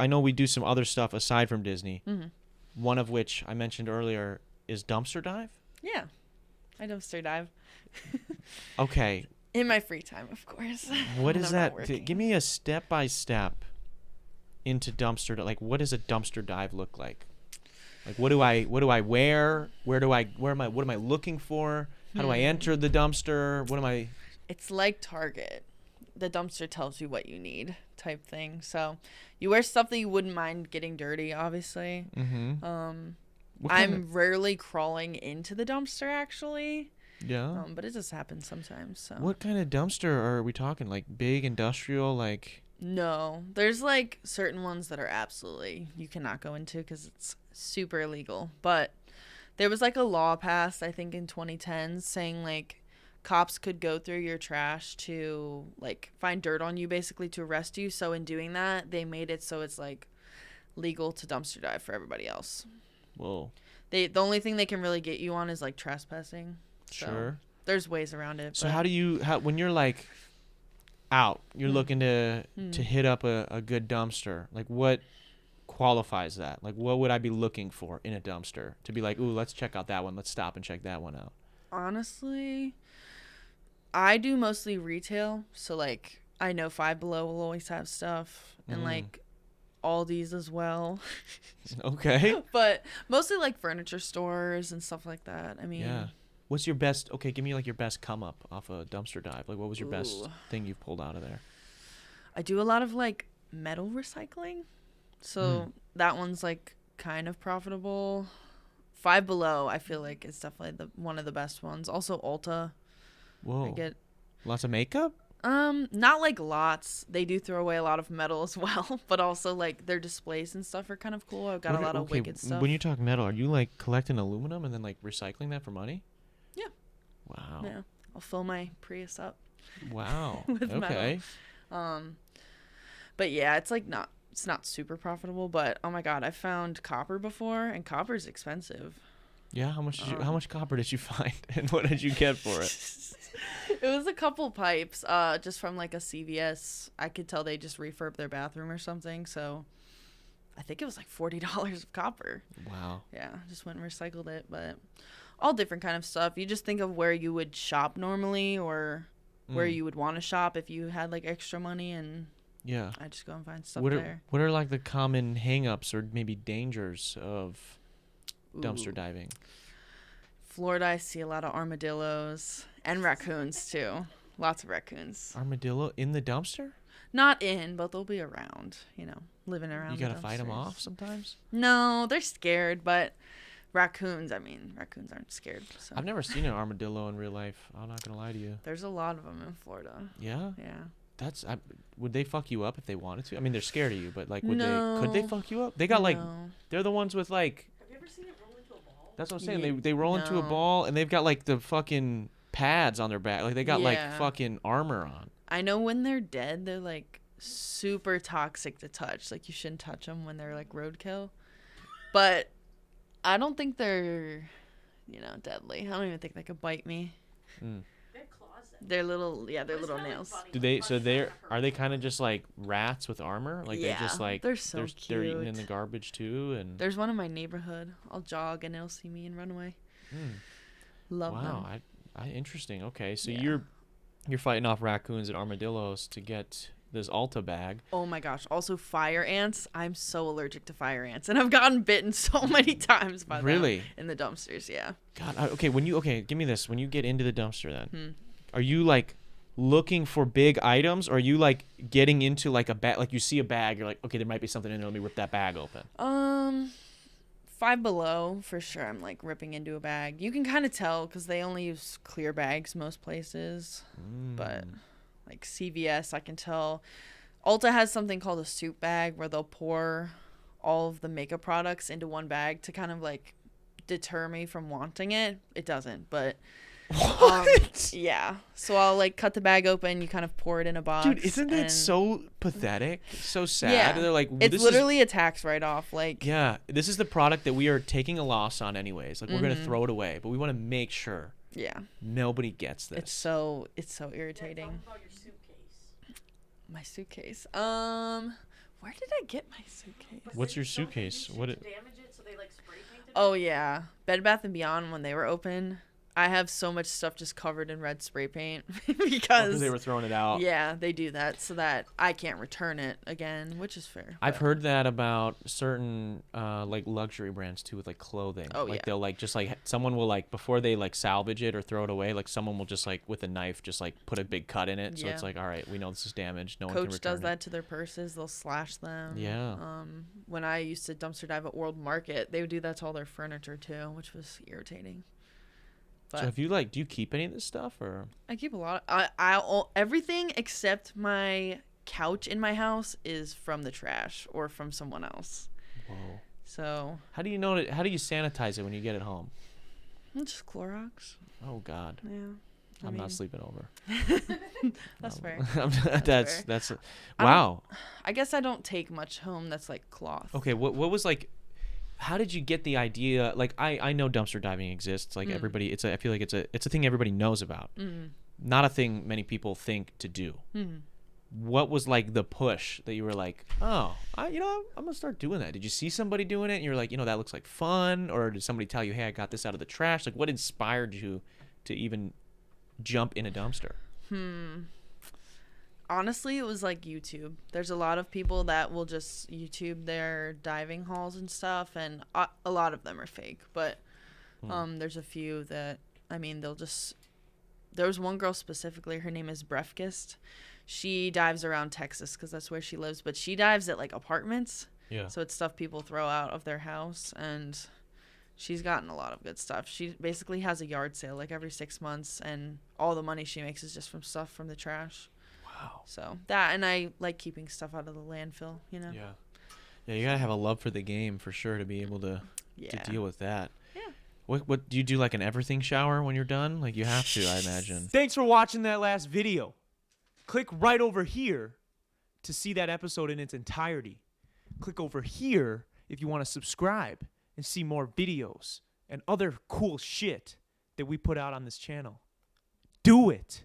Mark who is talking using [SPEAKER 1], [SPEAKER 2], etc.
[SPEAKER 1] I know we do some other stuff aside from Disney.
[SPEAKER 2] Mm-hmm.
[SPEAKER 1] One of which I mentioned earlier is dumpster dive.
[SPEAKER 2] Yeah, I dumpster dive.
[SPEAKER 1] Okay.
[SPEAKER 2] In my free time, of course.
[SPEAKER 1] What
[SPEAKER 2] when
[SPEAKER 1] is
[SPEAKER 2] I'm
[SPEAKER 1] that?
[SPEAKER 2] not working.
[SPEAKER 1] Give me a step by step into dumpster. Like, what does a dumpster dive look like? Like, what do I wear? What am I looking for? How do I enter the dumpster? What am I?
[SPEAKER 2] It's like Target. The dumpster tells you what you need type thing. So you wear stuff that you wouldn't mind getting dirty, obviously.
[SPEAKER 1] Mm-hmm.
[SPEAKER 2] I'm rarely crawling into the dumpster, actually.
[SPEAKER 1] Yeah.
[SPEAKER 2] But it just happens sometimes. So.
[SPEAKER 1] What kind of dumpster are we talking? Like big industrial, like?
[SPEAKER 2] No, there's like certain ones that are absolutely you cannot go into because it's super illegal. But there was like a law passed, I think in 2010, saying like cops could go through your trash to like find dirt on you, basically to arrest you. So in doing that, they made it so it's like legal to dumpster dive for everybody else.
[SPEAKER 1] Whoa.
[SPEAKER 2] The only thing they can really get you on is like trespassing. So
[SPEAKER 1] Sure.
[SPEAKER 2] there's ways around it.
[SPEAKER 1] So how when you're like out, you're looking to hit up a good dumpster, like what qualifies that? Like what would I be looking for in a dumpster to be like, ooh, let's check out that one. Let's stop and check that one out.
[SPEAKER 2] Honestly, I do mostly retail. So like I know Five Below will always have stuff and like Aldi's as well.
[SPEAKER 1] Okay.
[SPEAKER 2] But mostly like furniture stores and stuff like that. I mean,
[SPEAKER 1] yeah. What's your best? Okay, give me like your best come up off a dumpster dive. Like, what was your best thing you've pulled out of there?
[SPEAKER 2] I do a lot of like metal recycling, so that one's like kind of profitable. Five Below, I feel like is definitely one of the best ones. Also Ulta.
[SPEAKER 1] Whoa.
[SPEAKER 2] I get
[SPEAKER 1] lots of makeup.
[SPEAKER 2] Not like lots. They do throw away a lot of metal as well, but also like their displays and stuff are kind of cool. I've got a lot of Wicked stuff.
[SPEAKER 1] When you talk metal, are you like collecting aluminum and then like recycling that for money?
[SPEAKER 2] Yeah.
[SPEAKER 1] Wow.
[SPEAKER 2] Yeah. I'll fill my Prius up.
[SPEAKER 1] Wow.
[SPEAKER 2] With
[SPEAKER 1] okay.
[SPEAKER 2] Metal. But yeah, it's not super profitable, but oh my god, I found copper before and copper's expensive.
[SPEAKER 1] Yeah, how much copper did you find and what did you get for it?
[SPEAKER 2] It was a couple pipes, just from like a CVS. I could tell they just refurbed their bathroom or something, so I think it was like $40 of copper.
[SPEAKER 1] Wow.
[SPEAKER 2] Yeah, just went and recycled it, but all different kind of stuff. You just think of where you would shop normally or where you would want to shop if you had like extra money, and
[SPEAKER 1] yeah,
[SPEAKER 2] I just go and find stuff
[SPEAKER 1] there. What are like the common hang-ups or maybe dangers of dumpster diving?
[SPEAKER 2] Florida, I see a lot of armadillos and raccoons too. Lots of raccoons.
[SPEAKER 1] Armadillo in the dumpster?
[SPEAKER 2] Not in, but they'll be around, living around.
[SPEAKER 1] You gotta fight them off sometimes?
[SPEAKER 2] No, they're scared, but raccoons aren't scared. So.
[SPEAKER 1] I've never seen an armadillo in real life. I'm not gonna lie to you.
[SPEAKER 2] There's a lot of them in Florida.
[SPEAKER 1] Yeah?
[SPEAKER 2] Yeah.
[SPEAKER 1] Would they fuck you up if they wanted to? I mean, they're scared of you, but like, could they fuck you up? They got they're the ones with like.
[SPEAKER 3] Have you ever seen it roll into a ball?
[SPEAKER 1] That's what I'm saying. They roll into a ball and they've got like the fucking pads on their back. Like they got like fucking armor on.
[SPEAKER 2] I know when they're dead, they're like super toxic to touch. Like you shouldn't touch them when they're like roadkill. But I don't think they're, deadly. I don't even think they could bite me. They're little, they're little nails.
[SPEAKER 1] Are they kind of just like rats with armor? Like they just like
[SPEAKER 2] they're so cute.
[SPEAKER 1] They're eating in the garbage too, and
[SPEAKER 2] there's one in my neighborhood. I'll jog and it'll see me and run away. Love them.
[SPEAKER 1] Wow, interesting. Okay, so you're fighting off raccoons and armadillos to get this Ulta bag.
[SPEAKER 2] Oh my gosh! Also, fire ants. I'm so allergic to fire ants, and I've gotten bitten so many times by them in the dumpsters. Yeah.
[SPEAKER 1] God. Okay. Give me this. When you get into the dumpster, then. Are you like looking for big items, or are you like getting into like a bag? Like you see a bag, you're like, okay, there might be something in there. Let me rip that bag open.
[SPEAKER 2] Five Below for sure. I'm like ripping into a bag. You can kind of tell because they only use clear bags most places. But like CVS, I can tell. Ulta has something called a soup bag where they'll pour all of the makeup products into one bag to kind of like deter me from wanting it. It doesn't, but.
[SPEAKER 1] What?
[SPEAKER 2] Yeah. So I'll like cut the bag open. You kind of pour it in a box.
[SPEAKER 1] Dude, isn't that so pathetic? So sad.
[SPEAKER 2] Yeah.
[SPEAKER 1] They're like,
[SPEAKER 2] it's literally a tax write-off. Like.
[SPEAKER 1] Yeah. This is the product that we are taking a loss on anyways. Like we're gonna throw it away, but we want to make sure.
[SPEAKER 2] Yeah.
[SPEAKER 1] Nobody gets this.
[SPEAKER 2] It's so irritating.
[SPEAKER 3] Talk about your suitcase.
[SPEAKER 2] My suitcase. Where did I get my suitcase?
[SPEAKER 1] What's your suitcase? What?
[SPEAKER 3] Damage it, so they like spray painted.
[SPEAKER 2] Oh yeah, Bed Bath & Beyond when they were open. I have so much stuff just covered in red spray paint because
[SPEAKER 1] They were throwing it out.
[SPEAKER 2] Yeah, they do that so that I can't return it again, which is fair.
[SPEAKER 1] I've heard that about certain like luxury brands too with like clothing.
[SPEAKER 2] Oh,
[SPEAKER 1] like
[SPEAKER 2] yeah.
[SPEAKER 1] they'll like just like someone will like before they like salvage it or throw it away, like someone will just like with a knife just like put a big cut in it. So
[SPEAKER 2] Yeah.
[SPEAKER 1] it's like, all right, we know this is damaged. No one can
[SPEAKER 2] Coach
[SPEAKER 1] return
[SPEAKER 2] does
[SPEAKER 1] it.
[SPEAKER 2] that to their purses. They'll slash them.
[SPEAKER 1] Yeah.
[SPEAKER 2] When I used to dumpster dive at World Market, they would do that to all their furniture too, which was irritating. But
[SPEAKER 1] So if you like, do you keep any of this stuff or?
[SPEAKER 2] I keep a lot. Everything except my couch in my house is from the trash or from someone else.
[SPEAKER 1] Whoa.
[SPEAKER 2] So
[SPEAKER 1] How do you know it? How do you sanitize it when you get it home?
[SPEAKER 2] just Clorox.
[SPEAKER 1] Oh God.
[SPEAKER 2] Yeah.
[SPEAKER 1] I'm not sleeping over.
[SPEAKER 2] That's fair.
[SPEAKER 1] That's
[SPEAKER 2] I
[SPEAKER 1] wow.
[SPEAKER 2] I guess I don't take much home that's like cloth.
[SPEAKER 1] Okay, what was like? How did you get the idea? Like I know dumpster diving exists. Like everybody, I feel like it's a thing everybody knows about. Not a thing many people think to do. What was like the push that you were like, oh, I'm gonna start doing that? Did you see somebody doing it and you're like, that looks like fun, or did somebody tell you, hey, I got this out of the trash? Like, what inspired you to even jump in a dumpster?
[SPEAKER 2] Honestly, it was like YouTube. There's a lot of people that will just YouTube their diving hauls and stuff, and a lot of them are fake. But there's a few that, they'll just... There was one girl specifically, her name is Brefkist. She dives around Texas because that's where she lives, but she dives at, like, apartments.
[SPEAKER 1] Yeah.
[SPEAKER 2] So it's stuff people throw out of their house, and she's gotten a lot of good stuff. She basically has a yard sale, like, every 6 months, and all the money she makes is just from stuff from the trash.
[SPEAKER 1] Wow.
[SPEAKER 2] So that, and I like keeping stuff out of the landfill,
[SPEAKER 1] Yeah. Yeah, you gotta have a love for the game for sure to be able to deal with that.
[SPEAKER 2] Yeah.
[SPEAKER 1] What do you do, like an everything shower when you're done? Like you have to, I imagine.
[SPEAKER 4] Thanks for watching that last video. Click right over here to see that episode in its entirety. Click over here if you want to subscribe and see more videos and other cool shit that we put out on this channel. Do it.